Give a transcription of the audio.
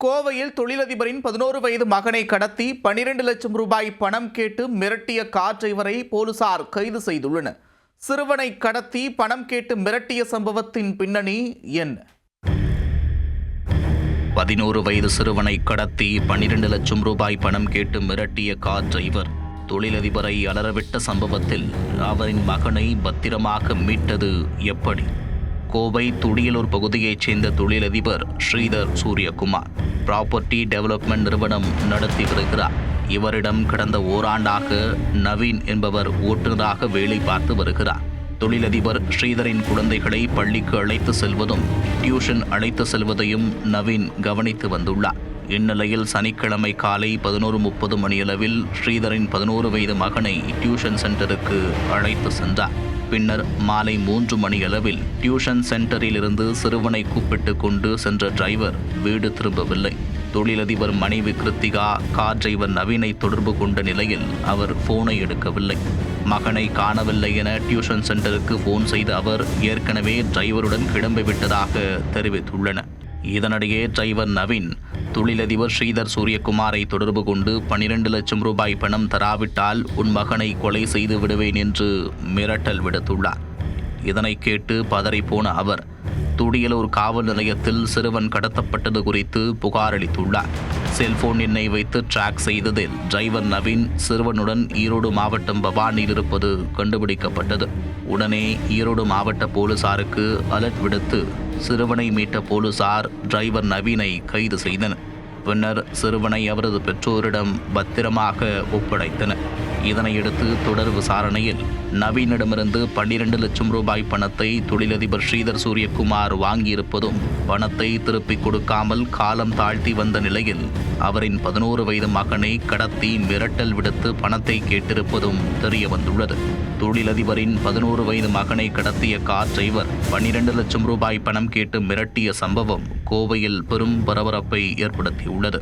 கோவையில் தொழிலதிபரின் 11 வயது மகனை கடத்தி 12 லட்சம் ரூபாய் பணம் கேட்டு மிரட்டிய கார் டிரைவரை போலீசார் கைது செய்துள்ளனர். சிறுவனை கடத்தி பணம் கேட்டு மிரட்டிய சம்பவத்தின் பின்னணி என்ன? 11 வயது சிறுவனை கடத்தி 12 லட்சம் ரூபாய் பணம் கேட்டு மிரட்டிய கார் டிரைவர் தொழிலதிபரை அலறவிட்ட சம்பவத்தில் அவரின் மகனை பத்திரமாக மீட்டது எப்படி? கோவை துடியலூர் பகுதியைச் சேர்ந்த தொழிலதிபர் ஸ்ரீதர் சூரியகுமார் ப்ராப்பர்ட்டி டெவலப்மெண்ட் நிறுவனம் நடத்தி வருகிறார். இவரிடம் கடந்த ஓராண்டாக நவீன் என்பவர் ஓட்டுநராக வேலை பார்த்து வருகிறார். தொழிலதிபர் ஸ்ரீதரின் குழந்தைகளை பள்ளிக்கு அழைத்து செல்வதும் டியூஷன் அழைத்து செல்வதையும் நவீன் கவனித்து வந்துள்ளார். இந்நிலையில் சனிக்கிழமை காலை 11:30 மணியளவில் ஸ்ரீதரின் 11 வயது மகனை டியூஷன் சென்டருக்கு அழைத்து சென்றார். பின்னர் மாலை 3 மணியளவில் டியூஷன் சென்டரில் இருந்து சிறுவனை கூப்பிட்டு கொண்டு சென்ற டிரைவர் வீடு திரும்பவில்லை. தொழிலதிபர் மனைவி கிருத்திகா கார் டிரைவர் நவீனை தொடர்பு கொண்ட நிலையில் அவர் போனை எடுக்கவில்லை. மகனை காணவில்லை என டியூஷன் சென்டருக்கு போன் செய்த அவர் ஏற்கனவே டிரைவருடன் கிளம்பிவிட்டதாக தெரிவித்துள்ளனர். இதனிடையே டிரைவர் நவீன் தொழிலதிபர் ஸ்ரீதர் சூரியகுமாரை தொடர்பு கொண்டு 12 லட்சம் ரூபாய் பணம் தராவிட்டால் உன் மகனை கொலை செய்து விடுவேன் என்று மிரட்டல் விடுத்துள்ளார். இதனை கேட்டு பதறிப்போன அவர் துடியலூர் காவல் நிலையத்தில் சிறுவன் கடத்தப்பட்டது குறித்து புகார் அளித்துள்ளார். செல்போன் எண்ணை வைத்து ட்ராக் செய்ததில் டிரைவர் நவீன் சிறுவனுடன் ஈரோடு மாவட்டம் பவானியில் இருப்பது கண்டுபிடிக்கப்பட்டது. உடனே ஈரோடு மாவட்ட போலீசாருக்கு அலர்ட் விடுத்து சிறுவனை மீட்ட போலீசார் டிரைவர் நவீனை கைது செய்தனர். பின்னர் சிறுவனை அவரது பெற்றோரிடம் பத்திரமாக ஒப்படைத்தனர். இதனையடுத்து தொடர் விசாரணையில் நவீனிடமிருந்து 12 லட்சம் ரூபாய் பணத்தை தொழிலதிபர் ஸ்ரீதர் சூரியகுமார் வாங்கியிருப்பதும் பணத்தை திருப்பிக் கொடுக்காமல் காலம் தாழ்த்தி வந்த நிலையில் அவரின் 11 வயது மகனை கடத்தி மிரட்டல் விடுத்து பணத்தை கேட்டிருப்பதும் தெரிய வந்துள்ளது. தொழிலதிபரின் 11 வயது மகனை கடத்திய கார் டிரைவர் 12 லட்சம் ரூபாய் பணம் கேட்டு மிரட்டிய சம்பவம் கோவையில் பெரும் பரபரப்பை ஏற்படுத்தியுள்ளது.